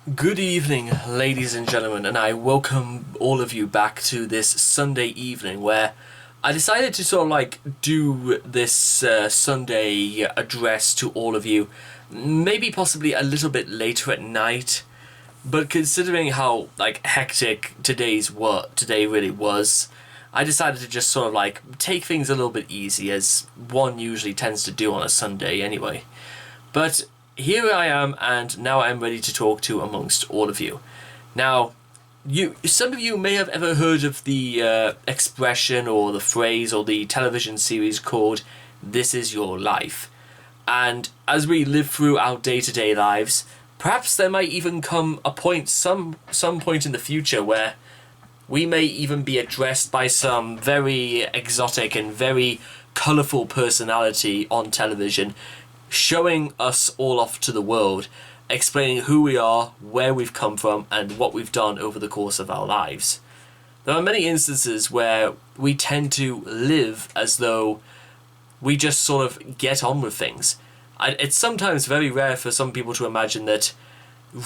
Good evening, ladies and gentlemen, and I welcome all of you back to this Sunday evening where I decided to sort of do this Sunday address to all of you, maybe possibly a little bit later at night, but considering how hectic today really was, I decided to just sort of take things a little bit easy, as one usually tends to do on a Sunday anyway. But here I am, and now I'm ready to talk to amongst all of you. Now, some of you may have ever heard of the expression or the phrase or the television series called "This Is Your Life." And as we live through our day-to-day lives, perhaps there might even come a point, some point in the future, where we may even be addressed by some very exotic and very colourful personality on television, showing us all off to the world, explaining who we are, where we've come from, and what we've done over the course of our lives. There are many instances where we tend to live as though we just sort of get on with things. It's sometimes very rare for some people to imagine that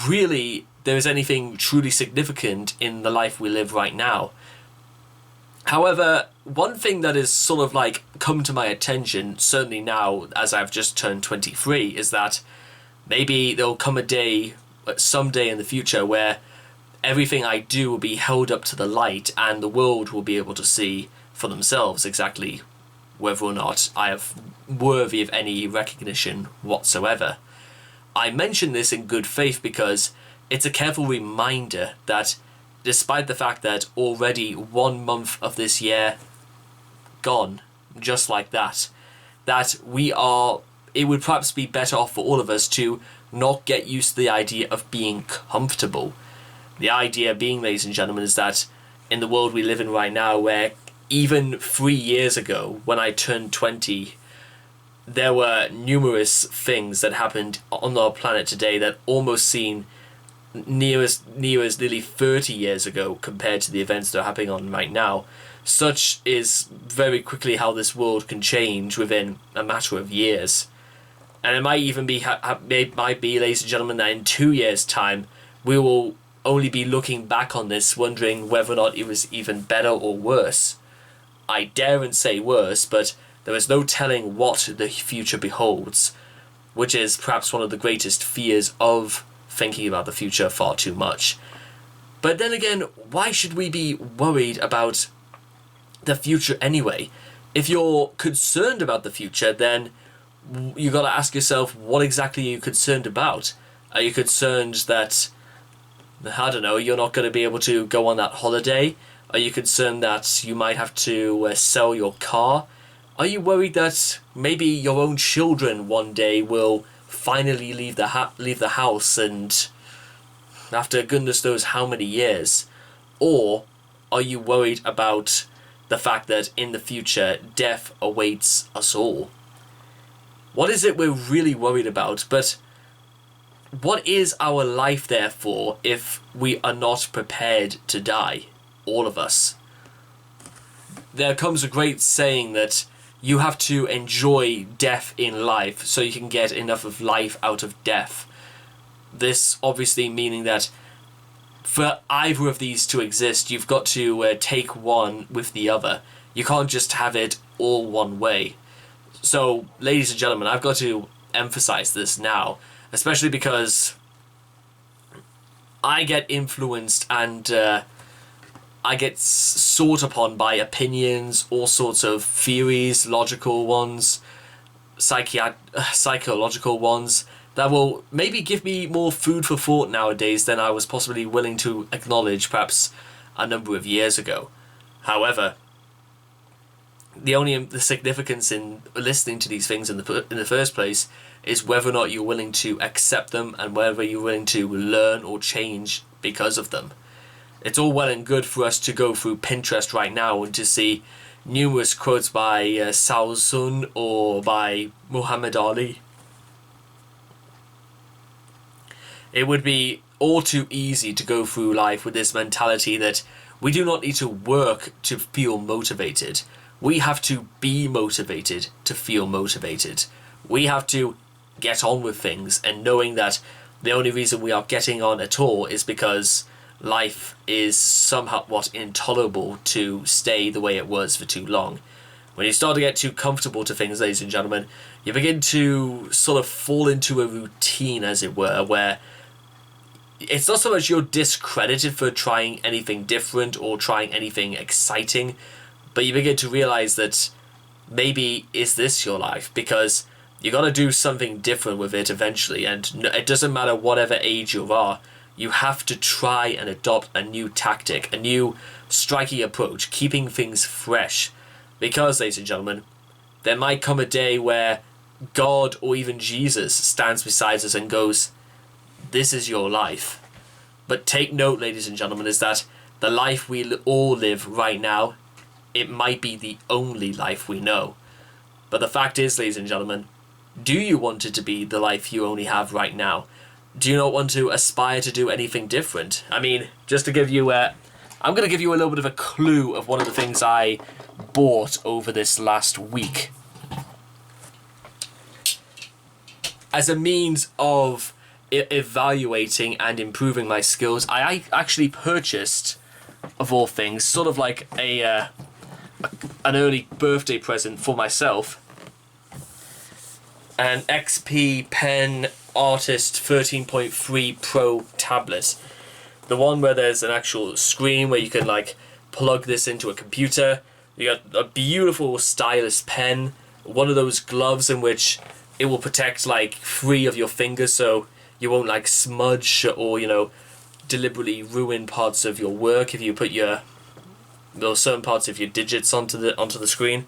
really there is anything truly significant in the life we live right now. However, one thing that is sort of come to my attention, certainly now as I've just turned 23, is that maybe there'll come a day, someday in the future, where everything I do will be held up to the light and the world will be able to see for themselves exactly whether or not I am worthy of any recognition whatsoever. I mention this in good faith because it's a careful reminder that despite the fact that already 1 month of this year gone, just like that it would perhaps be better off for all of us to not get used to the idea of being comfortable. The idea being, ladies and gentlemen, is that in the world we live in right now, where even 3 years ago, when I turned 20, there were numerous things that happened on our planet today that almost seem near as nearly 30 years ago compared to the events that are happening on right now. Such is very quickly how this world can change within a matter of years. And it might even be, ladies and gentlemen, that in 2 years' time, we will only be looking back on this wondering whether or not it was even better or worse. I daren't say worse, but there is no telling what the future beholds, which is perhaps one of the greatest fears of thinking about the future far too much. But then again, why should we be worried about the future anyway? If you're concerned about the future, then you gotta ask yourself, what exactly are you concerned about? Are you concerned that, I don't know, you're not going to be able to go on that holiday? Are you concerned that you might have to sell your car? Are you worried that maybe your own children one day will finally leave the house, and after goodness knows how many years? Or are you worried about the fact that in the future death awaits us all? What is it we're really worried about? But what is our life there for if we are not prepared to die? All of us. There comes a great saying that you have to enjoy death in life so you can get enough of life out of death. This obviously meaning that for either of these to exist, you've got to take one with the other. You can't just have it all one way. So, ladies and gentlemen, I've got to emphasize this now, especially because I get influenced and I get sought upon by opinions, all sorts of theories, logical ones, psychological ones, that will maybe give me more food for thought nowadays than I was possibly willing to acknowledge perhaps a number of years ago. However, the significance in listening to these things in the first place is whether or not you're willing to accept them and whether you're willing to learn or change because of them. It's all well and good for us to go through Pinterest right now and to see numerous quotes by Sao Sun or by Muhammad Ali. It would be all too easy to go through life with this mentality that we do not need to work to feel motivated. We have to be motivated to feel motivated. We have to get on with things, and knowing that The only reason we are getting on at all is because life is somewhat intolerable to stay the way it was for too long. When you start to get too comfortable to things, ladies and gentlemen, you begin to sort of fall into a routine, as it were, where it's not so much you're discredited for trying anything different or trying anything exciting, but you begin to realize that maybe is this your life? Because you got to do something different with it eventually, and it doesn't matter whatever age you are, you have to try and adopt a new tactic, a new striking approach, keeping things fresh. Because, ladies and gentlemen, there might come a day where God or even Jesus stands beside us and goes, this is your life. But take note, ladies and gentlemen, is that the life we all live right now, it might be the only life we know. But the fact is, ladies and gentlemen, do you want it to be the life you only have right now? Do you not want to aspire to do anything different? I mean, just to give you I'm going to give you a little bit of a clue of one of the things I bought over this last week. As a means of evaluating and improving my skills, I actually purchased, of all things, sort of like an early birthday present for myself, an XP Pen Artist 13.3 Pro tablet. The one where there's an actual screen where you can like plug this into a computer. You got a beautiful stylus pen, one of those gloves in which it will protect like 3 of your fingers so you won't like smudge or, you know, deliberately ruin parts of your work if you put your certain parts of your digits onto the screen.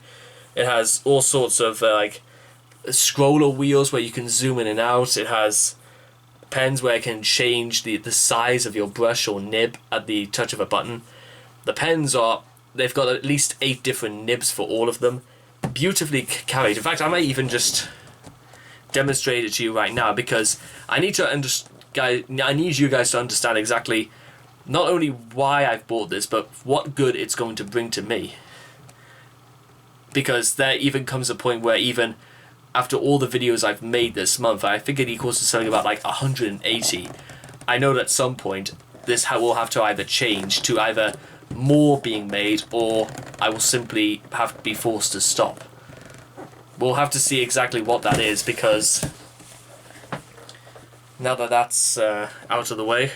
It has all sorts of like scroller wheels where you can zoom in and out. It has pens where it can change the size of your brush or nib at the touch of a button. The pens they've got at least 8 different nibs for all of them, beautifully carried. In fact, I might even just demonstrate it to you right now, because I need you guys to understand exactly not only why I've bought this, but what good it's going to bring to me. Because there even comes a point where even after all the videos I've made this month, I think it equals to something about like 180. I know that at some point this will have to either change to either more being made, or I will simply have to be forced to stop. We'll have to see exactly what that is, because now that that's out of the way,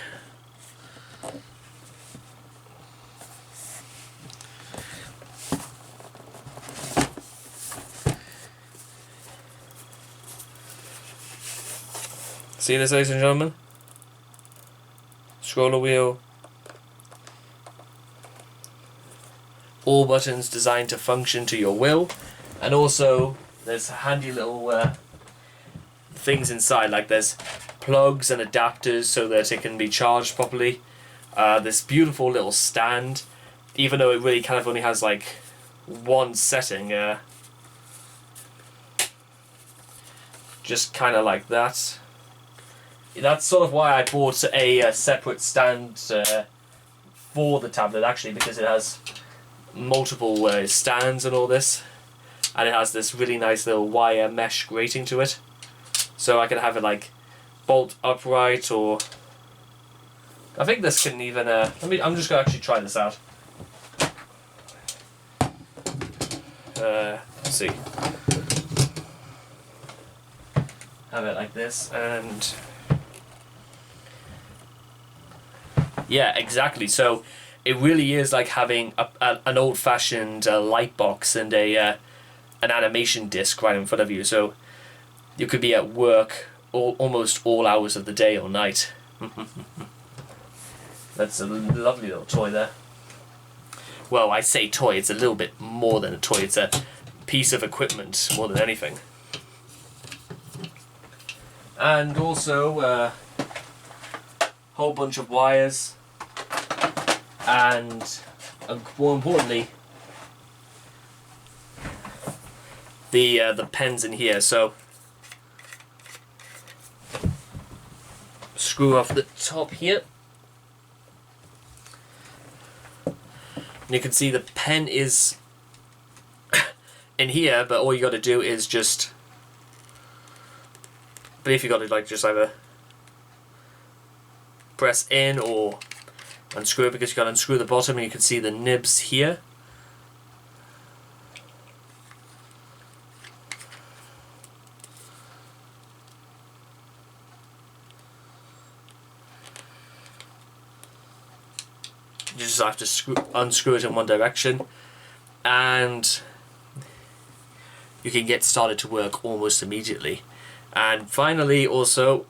see this, ladies and gentlemen? Scroller wheel. All buttons designed to function to your will. And also, there's handy little things inside, like there's plugs and adapters so that it can be charged properly. This beautiful little stand, even though it really kind of only has like one setting. Just kind of like that. That's sort of why I bought a separate stand for the tablet, actually, because it has multiple stands and all this, and it has this really nice little wire mesh grating to it, so I can have it like bolt upright, or I think this can even I'm just gonna actually try this out. Let's see, have it like this, and yeah, exactly. So it really is like having an old-fashioned light box and an animation disc right in front of you. So you could be at work almost all hours of the day or night. That's a lovely little toy there. Well, I say toy, it's a little bit more than a toy. It's a piece of equipment more than anything. And also a whole bunch of wires. And more importantly, the pens in here. So screw off the top here, and you can see the pen is in here. But all you got to do is just, but if you got to like just either press in or unscrew it, because you got to unscrew the bottom and you can see the nibs here. You just have to unscrew it in one direction, and you can get started to work almost immediately. And finally, also,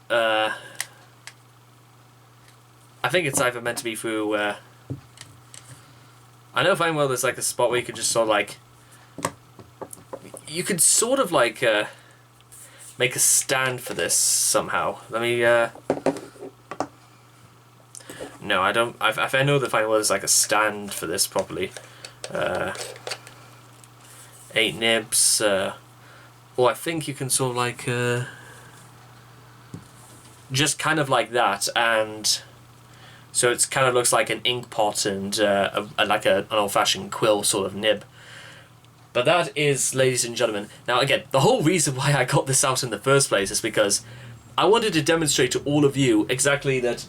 I think it's either meant to be through, I know fine well there's like a spot where you can just sort of like, you could sort of like make a stand for this somehow. Let me, no, I don't, I know that fine well there's like a stand for this properly. 8 nibs, or I think you can sort of like, just kind of like that, and so it kind of looks like an ink pot and like an old-fashioned quill sort of nib. But that is, ladies and gentlemen, now again, the whole reason why I got this out in the first place is because I wanted to demonstrate to all of you exactly that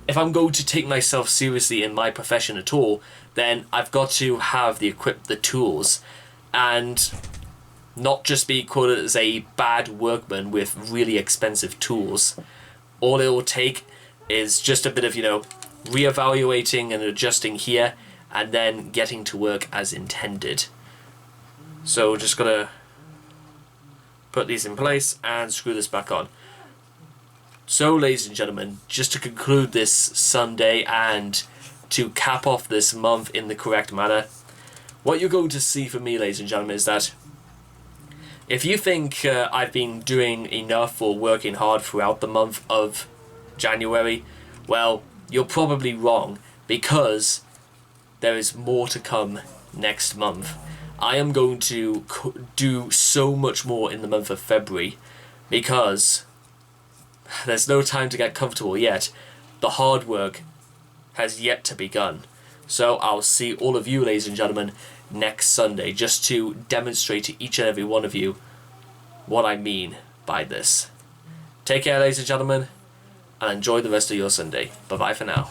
if I'm going to take myself seriously in my profession at all, then I've got to have the tools, and not just be quoted as a bad workman with really expensive tools. All it will take is just a bit of, you know, reevaluating and adjusting here, and then getting to work as intended. So just gotta put these in place and screw this back on. So, ladies and gentlemen, just to conclude this Sunday and to cap off this month in the correct manner, what you're going to see from me, ladies and gentlemen, is that if you think I've been doing enough or working hard throughout the month of January, well, you're probably wrong, because there is more to come next month. I am going to do so much more in the month of February, because there's no time to get comfortable yet. The hard work has yet to begun. So I'll see all of you, ladies and gentlemen, next Sunday, just to demonstrate to each and every one of you what I mean by this. Take care, ladies and gentlemen, and enjoy the rest of your Sunday. Bye-bye for now.